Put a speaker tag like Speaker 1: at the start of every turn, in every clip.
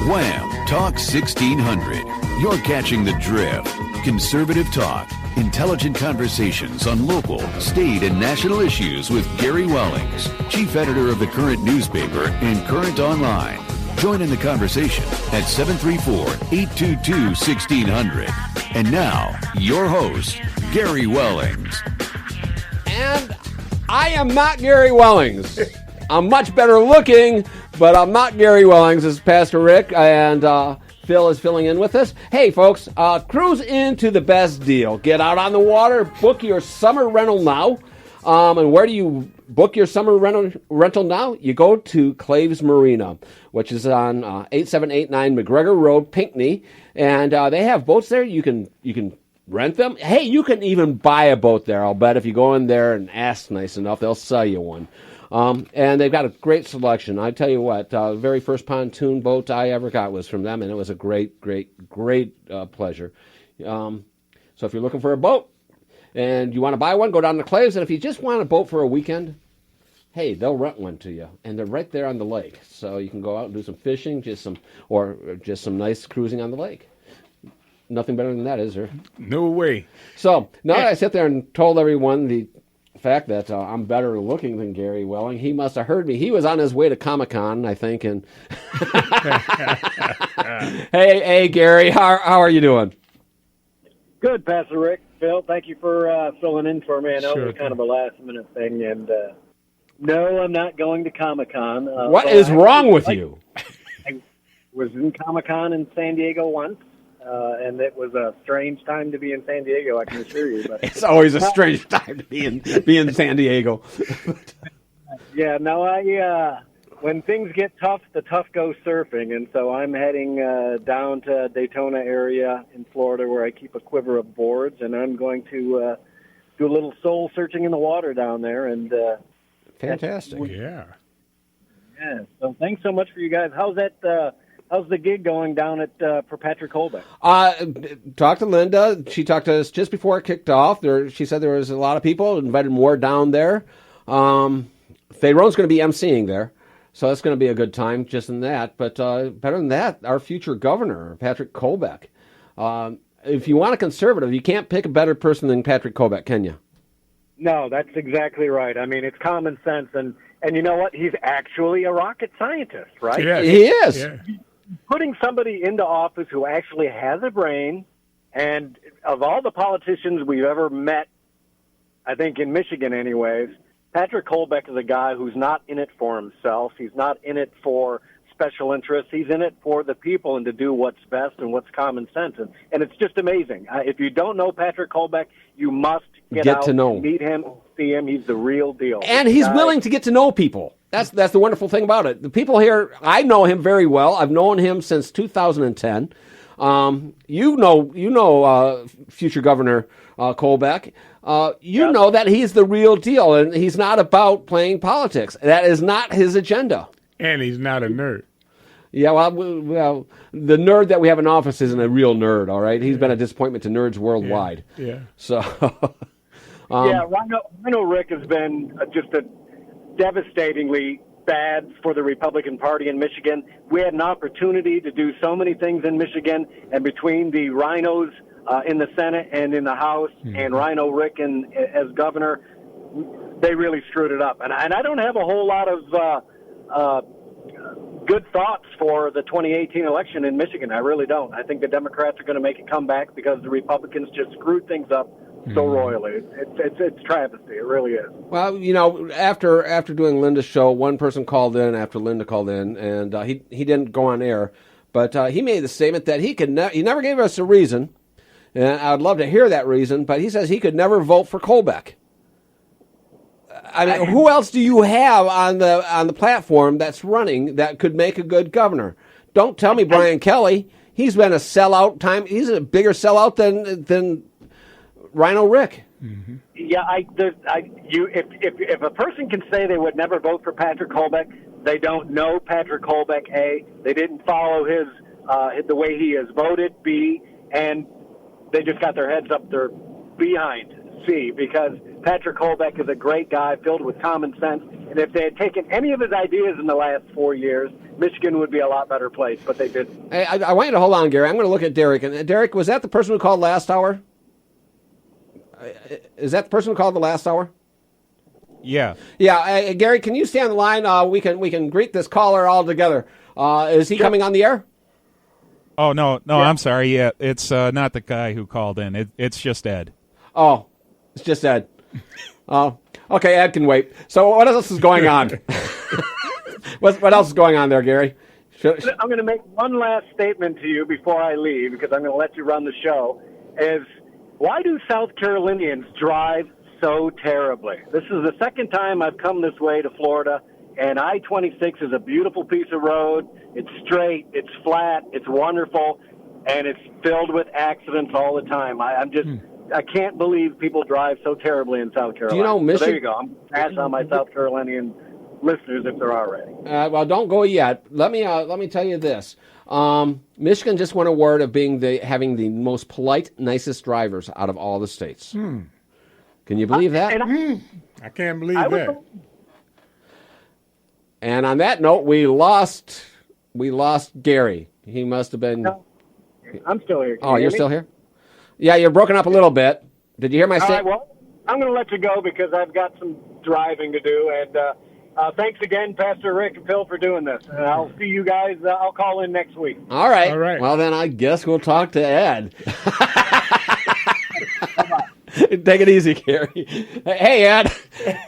Speaker 1: Wham! Talk 1600. You're catching the drift. Conservative talk. Intelligent conversations on local, state, and national issues with Gary Wellings, chief editor of the Current newspaper and Current Online. Join in the conversation at 734-822-1600. And now, your host, Gary Wellings.
Speaker 2: And I am not Gary Wellings. I'm much better looking, but I'm not Gary Wellings. This is Pastor Rick, and Phil is filling in with us. Hey, folks, cruise into the best deal. Get out on the water, book your summer rental now. And where do you book your summer rental now? You go to Claves Marina, which is on 8789 McGregor Road, Pinckney. And they have boats there. You can rent them. Hey, you can even buy a boat there. I'll bet if you go in there and ask nice enough, they'll sell you one. And they've got a great selection. I tell you what, the very first pontoon boat I ever got was from them, and it was a great pleasure. So if you're looking for a boat and you want to buy one, go down to Claves. And if you just want a boat for a weekend, hey, they'll rent one to you, and they're right there on the lake. So you can go out and do some fishing, just some nice cruising on the lake. Nothing better than that, is there?
Speaker 3: No way.
Speaker 2: So now that I sit there and told everyone the fact that I'm better looking than Gary Welling, he must have heard me. He was on his way to Comic-Con, I think. And hey, Gary, how are you doing?
Speaker 4: Good, Pastor Rick. Phil, thank you for filling in for me. I know
Speaker 3: Sure.
Speaker 4: it was kind of a last-minute thing, and no, I'm not going to Comic-Con.
Speaker 2: What is wrong with you?
Speaker 4: I was in Comic-Con in San Diego once, and it was a strange time to be in San Diego, I can assure you. But
Speaker 2: It's always a strange time to be in San Diego.
Speaker 4: yeah, no, when things get tough, the tough go surfing, and so I'm heading down to Daytona area in Florida where I keep a quiver of boards, and I'm going to do a little soul searching in the water down there. And
Speaker 2: Fantastic.
Speaker 3: Yeah.
Speaker 4: yeah, so thanks so much for you guys. How's that? How's the gig going down at for Patrick Colbeck?
Speaker 2: Talked to Linda. She talked to us just before it kicked off. She said there was a lot of people, invited more down there. Theron's going to be emceeing there. So that's going to be a good time just in that. But better than that, our future governor, Patrick Colbeck. If you want a conservative, you can't pick a better person than Patrick Colbeck, can you?
Speaker 4: No, that's exactly right. I mean, it's common sense. And you know what? He's actually a rocket scientist, right?
Speaker 3: Yes.
Speaker 2: He is.
Speaker 3: Yeah.
Speaker 4: Putting somebody into office who actually has a brain, and of all the politicians we've ever met, I think in Michigan anyways, Patrick Colbeck is a guy who's not in it for himself. He's not in it for special interests. He's in it for the people and to do what's best and what's common sense. And it's just amazing. If you don't know Patrick Colbeck, you must get out,
Speaker 2: to know him.
Speaker 4: Meet him, see him. He's the real deal.
Speaker 2: And he's willing to get to know people. That's the wonderful thing about it. The people here, I know him very well. I've known him since 2010. You know, future Governor Colbeck. You know that he's the real deal, and he's not about playing politics. That is not his agenda.
Speaker 3: And he's not a nerd.
Speaker 2: Yeah, well, the nerd that we have in office isn't a real nerd, all right? He's been a disappointment to nerds worldwide.
Speaker 3: Yeah.
Speaker 2: So,
Speaker 4: Rhino Rick has been just a devastatingly bad for the Republican Party in Michigan. We had an opportunity to do so many things in Michigan, and between the rhinos in the Senate and in the House, and Rhino Rick as governor, they really screwed it up. And I don't have a whole lot of good thoughts for the 2018 election in Michigan. I really don't. I think the Democrats are going to make a comeback because the Republicans just screwed things up so royally. It's travesty. It really is.
Speaker 2: well, you know, after doing Linda's show, one person called in after Linda called in, and he didn't go on air, but he made the statement that he never gave us a reason, and I'd love to hear that reason, but he says he could never vote for Colbeck. I mean, who else do you have on the platform that's running that could make a good governor? Don't tell me Brian Kelly. He's been a sellout. He's a bigger sellout than Rhino Rick.
Speaker 3: Mm-hmm.
Speaker 4: Yeah, if a person can say they would never vote for Patrick Colbeck, they don't know Patrick Colbeck. A, they didn't follow his the way he has voted. B, and they just got their heads up their behind. C, because Patrick Colbeck is a great guy filled with common sense, and if they had taken any of his ideas in the last 4 years, Michigan would be a lot better place, but they didn't.
Speaker 2: Hey, I want you to hold on, Gary. I'm going to look at Derek. And Derek, was that the person who called last hour? Is that the person who called the last hour?
Speaker 5: Yeah.
Speaker 2: Yeah, Gary, can you stay on the line? We can greet this caller all together. Is he coming on the air?
Speaker 5: Oh, no, I'm sorry. Yeah, it's not the guy who called in. It's just Ed.
Speaker 2: Oh, it's just Ed. Oh, okay, Ed can wait. So what else is going on? What else is going on there, Gary?
Speaker 4: I'm going to make one last statement to you before I leave, because I'm going to let you run the show, is why do South Carolinians drive so terribly? This is the second time I've come this way to Florida, and I-26 is a beautiful piece of road. It's straight, it's flat, it's wonderful, and it's filled with accidents all the time. I can't believe people drive so terribly in South Carolina.
Speaker 2: Do you know Michigan?
Speaker 4: So there you go. I'm passing on my South Carolinian listeners if there are any.
Speaker 2: Well, don't go yet. Let me tell you this. Michigan just won an award of having the most polite, nicest drivers out of all the states. Can you believe that?
Speaker 3: I can't believe that.
Speaker 2: And on that note, we lost Gary. He must have been.
Speaker 4: No, I'm still here.
Speaker 2: You're still here? Yeah, you're broken up a little bit. Did you hear my statement?
Speaker 4: Well, I'm going to let you go because I've got some driving to do. And thanks again, Pastor Rick and Phil, for doing this. And I'll see you guys. I'll call in next week.
Speaker 2: All right.
Speaker 3: All right.
Speaker 2: Well, then I guess we'll talk to Ed. Take it easy, Gary. Hey, Ed.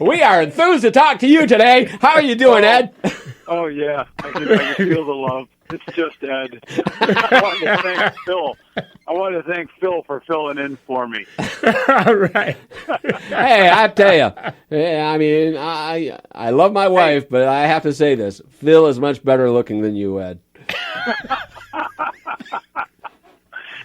Speaker 2: We are enthused to talk to you today. How are you doing, Ed?
Speaker 6: Oh, yeah. I can feel the love. It's just Ed. I want to thank Phil for filling in for me.
Speaker 3: All right.
Speaker 2: Hey, I tell you, I mean, I love my wife, but I have to say this. Phil is much better looking than you, Ed.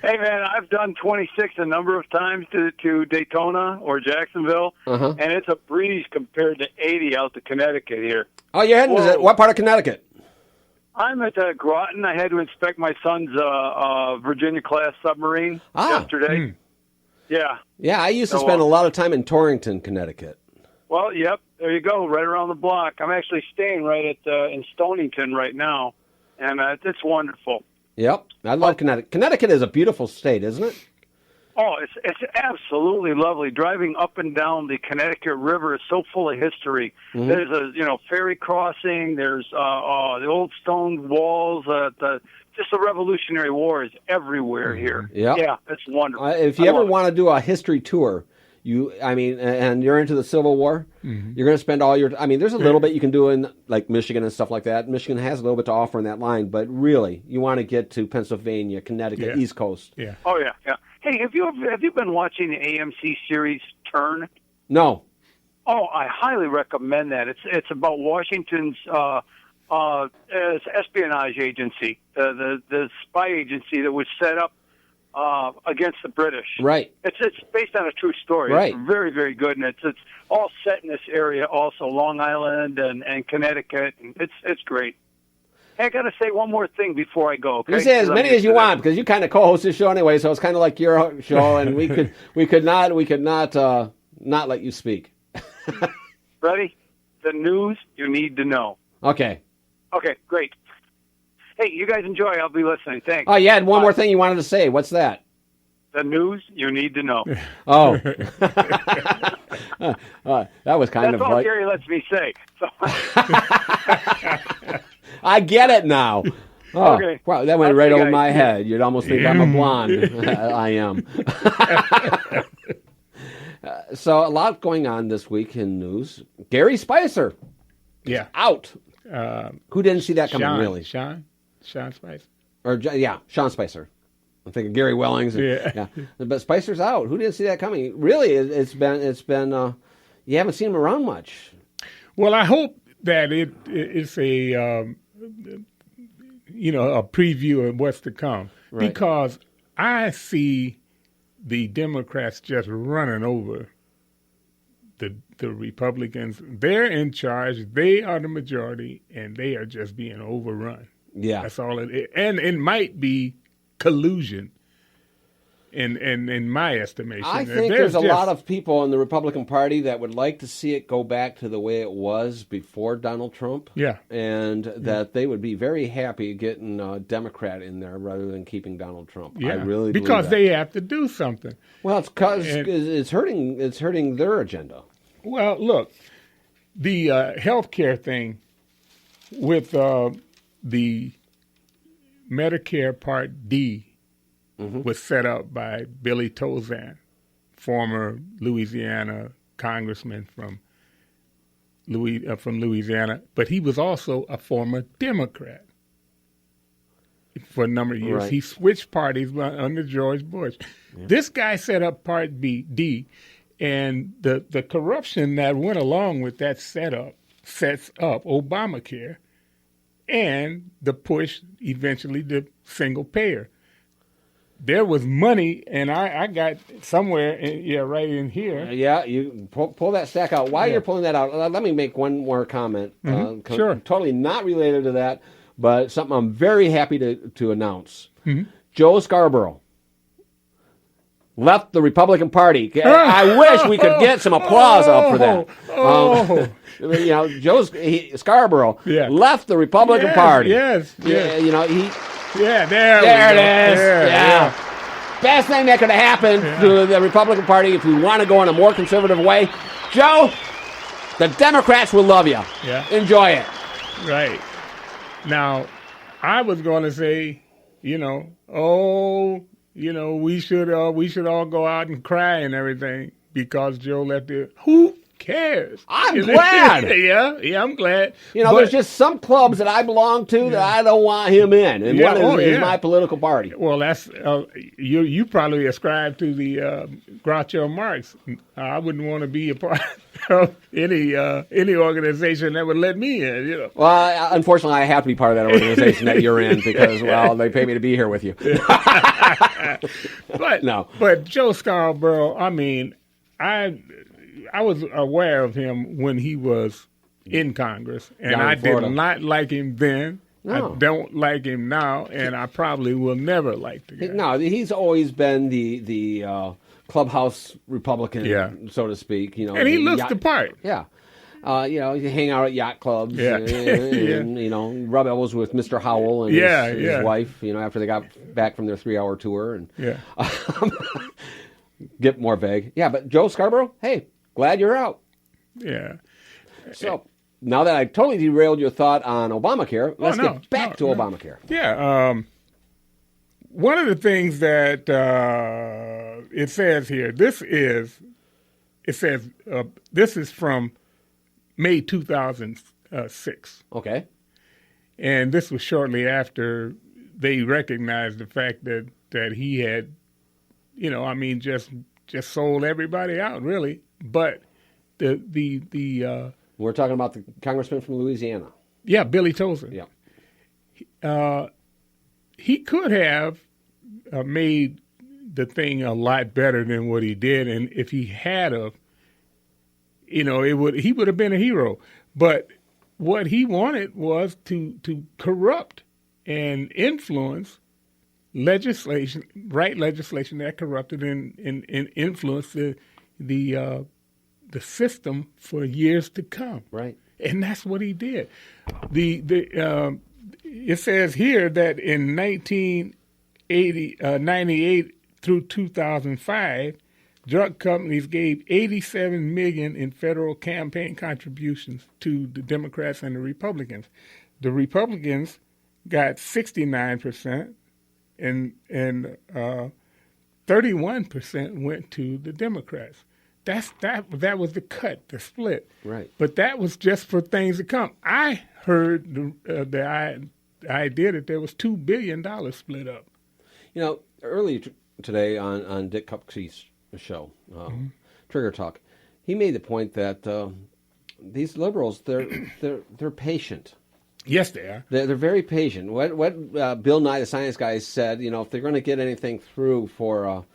Speaker 6: Hey, man, I've done 26 a number of times to Daytona or Jacksonville, and it's a breeze compared to 80 out to Connecticut here.
Speaker 2: Oh, you're heading to what part of Connecticut?
Speaker 6: I'm at Groton. I had to inspect my son's Virginia-class submarine yesterday. Yeah.
Speaker 2: Yeah, I used to spend a lot of time in Torrington, Connecticut.
Speaker 6: Well, yep, there you go, right around the block. I'm actually staying right in Stonington right now, and it's wonderful.
Speaker 2: Yep, I love Connecticut. Connecticut is a beautiful state, isn't it?
Speaker 6: Oh, it's absolutely lovely. Driving up and down the Connecticut River is so full of history. Mm-hmm. There's a ferry crossing. There's the old stone walls. Just the Revolutionary War is everywhere here.
Speaker 2: Yep.
Speaker 6: Yeah, it's wonderful.
Speaker 2: If you ever want to do a history tour, and you're into the Civil War, you're going to spend all your. I mean, there's a little bit you can do in like Michigan and stuff like that. Michigan has a little bit to offer in that line, but really, you want to get to Pennsylvania, Connecticut, East Coast.
Speaker 3: Yeah.
Speaker 6: Oh yeah. Hey, have you been watching the AMC series Turn?
Speaker 2: No.
Speaker 6: Oh, I highly recommend that. It's about Washington's espionage agency, the spy agency that was set up against the British.
Speaker 2: Right.
Speaker 6: It's based on a true story.
Speaker 2: Right.
Speaker 6: It's very, very good, and it's all set in this area, also Long Island and Connecticut. And it's great. Hey, I got to say one more thing before I go. Okay?
Speaker 2: You say as many as you want because you kind of co-host this show anyway, so it's kind of like your show, and we could not let you speak.
Speaker 6: Ready? The news you need to know.
Speaker 2: Okay.
Speaker 6: Okay, great. Hey, you guys enjoy. I'll be listening. Thanks.
Speaker 2: Oh, you had one more thing you wanted to say. What's that?
Speaker 6: The news you need to know.
Speaker 2: Oh. That was kind
Speaker 6: That's
Speaker 2: of
Speaker 6: all
Speaker 2: like...
Speaker 6: Gary lets me say. So.
Speaker 2: I get it now. Oh,
Speaker 6: okay.
Speaker 2: Wow, that went right over my head. You'd almost think I'm a blonde. I am. So a lot going on this week in news. Gary Spicer.
Speaker 3: Yeah.
Speaker 2: Out. Who didn't see that coming, really?
Speaker 3: Sean Spicer.
Speaker 2: Sean Spicer. I'm thinking Gary Wellings. Yeah. But Spicer's out. Who didn't see that coming? Really, it's been you haven't seen him around much.
Speaker 3: Well, I hope that it's a preview of what's to come, right. Because I see the Democrats just running over the Republicans. They're in charge. They are the majority, and they are just being overrun.
Speaker 2: Yeah,
Speaker 3: that's all it is. And it might be collusion in my estimation.
Speaker 2: I think there's a lot of people in the Republican Party that would like to see it go back to the way it was before Donald Trump.
Speaker 3: Yeah.
Speaker 2: And that they would be very happy getting a Democrat in there rather than keeping Donald Trump.
Speaker 3: Yeah.
Speaker 2: I really believe
Speaker 3: because
Speaker 2: that.
Speaker 3: they have to do something.
Speaker 2: Well, it's because it's hurting their agenda.
Speaker 3: Well, look, the health care thing with the Medicare Part D was set up by Billy Tozan, former Louisiana congressman from Louisiana, but he was also a former Democrat for a number of years.
Speaker 2: Right.
Speaker 3: He switched parties under George Bush. Yeah. This guy set up Part D, and the corruption that went along with that setup sets up Obamacare and the push eventually to single payer. There was money, and I got somewhere, right in here.
Speaker 2: Yeah, you pull that stack out. While you're pulling that out, let me make one more comment.
Speaker 3: Sure.
Speaker 2: Totally not related to that, but something I'm very happy to announce.
Speaker 3: Mm-hmm.
Speaker 2: Joe Scarborough left the Republican Party. I wish we could get some applause up for that. Joe Scarborough left the Republican Party.
Speaker 3: Yes.
Speaker 2: There it is.
Speaker 3: Yeah.
Speaker 2: Best thing that could have happened to the Republican Party if we want to go in a more conservative way. Joe, the Democrats will love you.
Speaker 3: Yeah.
Speaker 2: Enjoy it.
Speaker 3: Right. Now, I was going to say, we should all go out and cry and everything because Joe left it. Who cares?
Speaker 2: I'm glad.
Speaker 3: Yeah, I'm glad.
Speaker 2: There's just some clubs that I belong to that I don't want him in, and one is my political party.
Speaker 3: Well, that's you probably ascribe to the Groucho Marx. I wouldn't want to be a part of any organization that would let me in.
Speaker 2: Well, unfortunately, I have to be part of that organization that you're in because they pay me to be here with you.
Speaker 3: But Joe Scarborough, I mean, I was aware of him when he was in Congress, and I did not like him then. No. I don't like him now, and I probably will never like the guy.
Speaker 2: No, he's always been the clubhouse Republican, so to speak.
Speaker 3: And he looks the part.
Speaker 2: Yeah. You hang out at yacht clubs and rub elbows with Mr. Howell and his wife, after they got back from their 3-hour tour. And get more vague. Yeah, but Joe Scarborough, hey, glad you're out.
Speaker 3: Yeah.
Speaker 2: So now that I totally derailed your thought on Obamacare, let's get back to Obamacare.
Speaker 3: Yeah. One of the things that it says here, this is from May 2006.
Speaker 2: Okay.
Speaker 3: And this was shortly after they recognized the fact that he had, just sold everybody out, really. But the
Speaker 2: we're talking about the congressman from Louisiana.
Speaker 3: Yeah, Billy Tozan.
Speaker 2: Yeah.
Speaker 3: He could have made the thing a lot better than what he did, and if he had he would have been a hero. But what he wanted was to corrupt and influence legislation that corrupted and influenced the system for years to come.
Speaker 2: Right.
Speaker 3: And that's what he did. It says here that in 1998 through 2005, drug companies gave $87 million in federal campaign contributions to the Democrats and the Republicans. The Republicans got 69%, and 31% went to the Democrats. That was the cut, the split.
Speaker 2: Right.
Speaker 3: But that was just for things to come. I heard the idea that there was $2 billion split up.
Speaker 2: Earlier today on Dick Kupke's show, Trigger Talk, he made the point that these liberals, they're patient.
Speaker 3: Yes, they are.
Speaker 2: They're very patient. What Bill Nye the Science Guy said, if they're going to get anything through for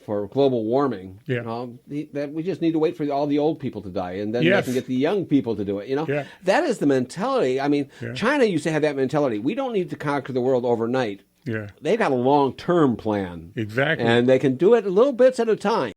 Speaker 2: global warming, that we just need to wait for all the old people to die, and then they can get the young people to do it. That is the mentality. I mean, China used to have that mentality. We don't need to conquer the world overnight.
Speaker 3: Yeah.
Speaker 2: they've got a long-term plan.
Speaker 3: Exactly.
Speaker 2: And they can do it little bits at a time.